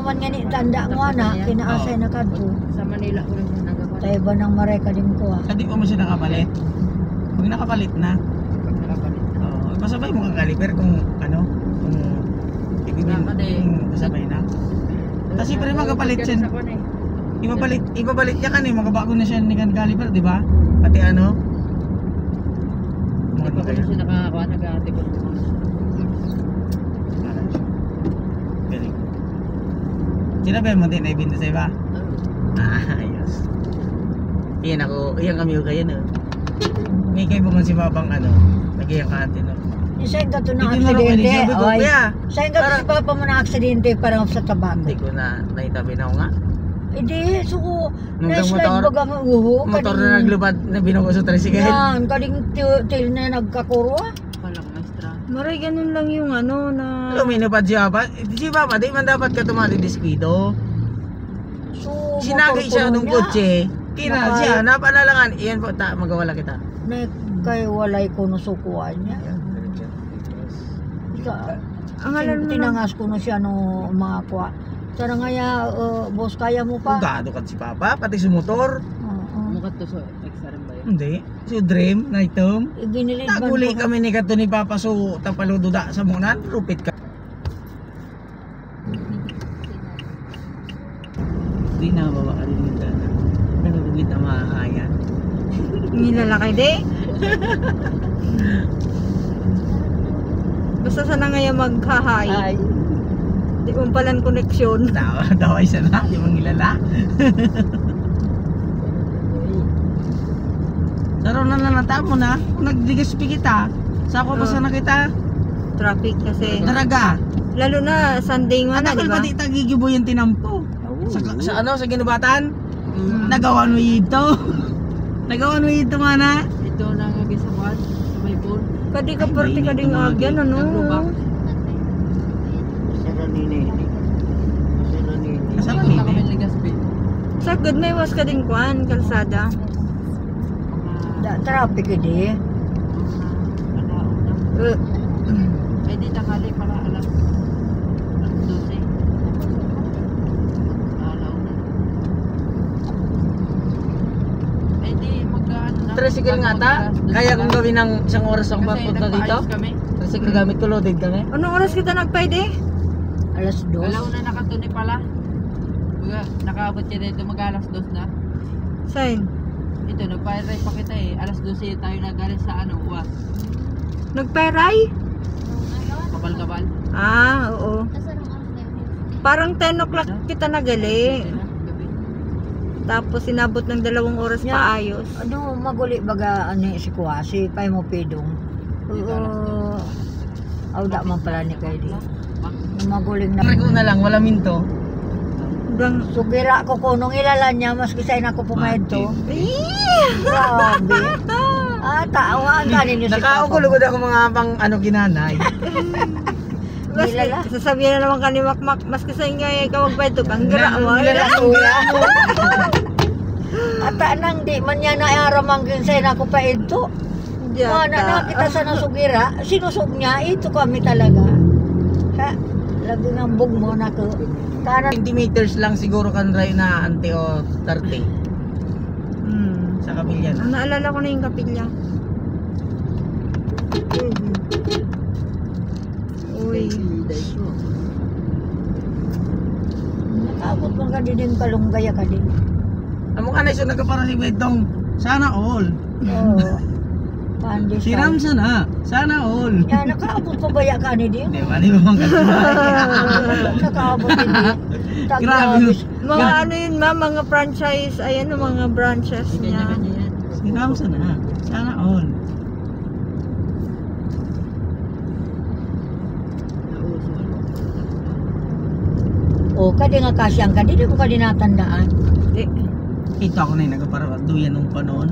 man nga ni tanda mo na, kinaasay na kadto. Sa Manila ko lang nagapalit. Tayo ba ng mareka din ko ah. Hindi pa mo siya nakapalit. Kung nakapalit na, Pag nakapalit na. masabay mo kang caliper kung ano, kung ibibin, masabay na. Kasi pa rin magapalit siya. Ipapalit niya kan eh, magabago na siya ni kan caliper, di ba? Pati ano? Hindi pa ko na siya nakakakuha, nag-ate ko. Galing. Sinabi mo din na ibinta sa iba? Ayos. Iyan ako, iyan kami kayo no. May kayo mo si Babang ano, nag-iyan ka atin no. Isayin ka to na Hindi mo na pwede, aksidente. sabi ko, Oy. kuya. Isayin ka to si Papa mo na aksidente parang sa tabako. Hindi ko na naitabi na ako nga. Hindi, so Nung na-slide motor- baga nga uho. Motor na naglubad na binuko sa tricycle. Yan, kading til na nagkakurwa. Walang maestra. Maray, ganun lang yung ano na... Luminupad siya ba? Si Papa, di man dapat ka tumati-diskwido. So, Sinagay siya nung kotse. Kina Nakay- siya, napanalangan. Iyan po, magawala kita. Kay walay ko no sukuan niya. Ang alam mo lang, Tinangas ko na siya no mga kwa. Sana nga ya, boss, kaya mo pa. Kugado ka si Papa, pati sa motor. Oo. Mukat to sa extra ba yun? Hindi. So dream, na itom. Iginilidban Naguli ko. kami ni Kato ni Papa so tapalududa sa munan. Rupit ka. Di na bawa ka rin yung dana. Nagugit ang mahahayan. nilalakay de. Basta sana ngayon maghahay. Ay, Di mo palang koneksyon. Dawa isa na, di mong ilala. Saro na nanata mo na. Kung nagdigaspi kita, sa ako pa Oh. sana kita. Traffic kasi. Daraga. Lalo na Sunday nga na, Anak di ko ba? pati tagigibo yung tinampo. Sa ano, sa ginubatan? Mm. Nagawan mo ito. Nagawan mo ito mana. Ito na nga sa kuwan, sa may pool. Kadi ka party ka ding agyan, ano? Kasama Ikot na kami nini. Legazpi. Sa good may was ka ding kwan, kalsada. traffic edi. Alaon na. Ay di tanghali para alas 12. Alaon na. Ay di mag-ano na. Tricycle nga ta. Kaya kong gawin ng isang oras ang Kasi papunta dito. nagpaayos kami. Tricycle gamit ko loaded kami. Anong oras kita nagpayde? Alas 2. Alaon na nakatuni pala. Baga, nakaabot siya dito mag-alas 2 na. Sign. Ito, nagpa-ride pa kita eh. Alas 12 tayo nagaling sa ano, UAS. Nagpayray? Kapal-kapal. Ah, oo. Parang 10 o'clock kita nagali. Gabi. Tapos inabot ng 2 oras Yeah. pa ayos. Ano maguli baga ano si Kuwasi, pay mo pidong. Awda man pala ni kay di. Maguling na. Treko na lang, wala minto. Hanggang Sugira ko kunong ilalan niya maski sa ina ko pumayad to. eh, Grabe. Tawaan ka ninyo si Papa. Nakaugulugod ako mga pang ano kinanay. mas, Nilala. sasabihin na naman ka ni Makmak, maski sa inyo ay kawagpay to kang gra mo. Kuya. Ata nang di man niya naaramangkin sa ina ko pa ito. Na kita sa nasugira, sinusog niya, ito kami talaga. Ha? Labi ng bug mo na ko. Kanan 20 meters lang siguro kan ray na ante o 30 sa kabilya na. Naalala ko na yung kapilya. Uy. nakabot mo ka din yung kalunggaya ka din. Amo ka na iso nagkapara si Bedong. Sana all. Oo. Pandi Si Ram sana. Sana all. Yan, nakaabot pa baya ka ni din? Di ba? Di ba mga Nakaabot din din. Grabe. Mga ano yun ma, mga franchise, ayan ang mga branches niya. Kanya-kanya yan. Si Ram sana. Sana all. O, kadi nga kasyang ka, di ko ka dinatandaan. Di. Ito ako na yung nagkapara duyan nung panon.